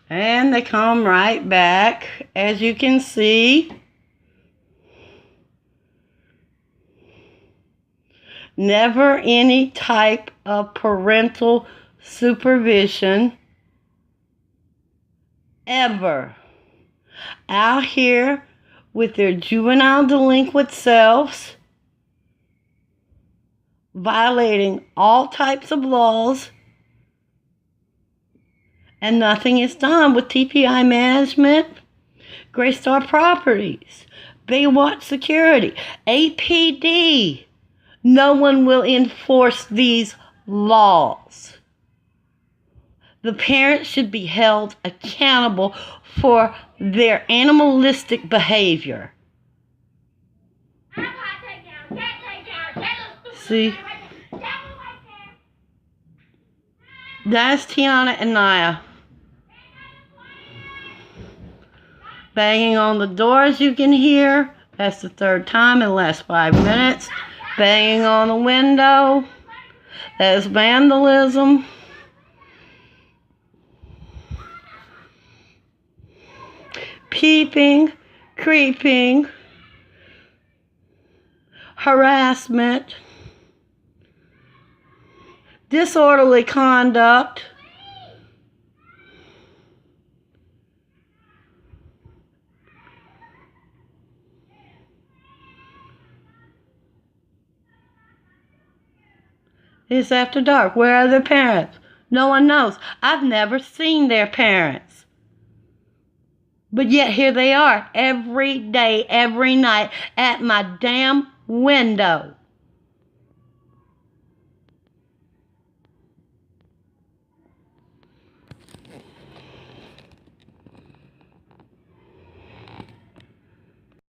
And they come right back, as you can see. Never any type of parental supervision ever. Out here with their juvenile delinquent selves, violating all types of laws, and nothing is done with TPI management, Greystar Properties, Baywatch Security, APD. No one will enforce these laws. The parents should be held accountable for their animalistic behavior. See? That's Tiana and Naya. Banging on the doors, you can hear. That's the third time in the last 5 minutes. Banging on the window. That's vandalism. Peeping, creeping, harassment, disorderly conduct, it's after dark. Where are their parents? No one knows. I've never seen their parents. But yet here they are every day, every night at my damn window.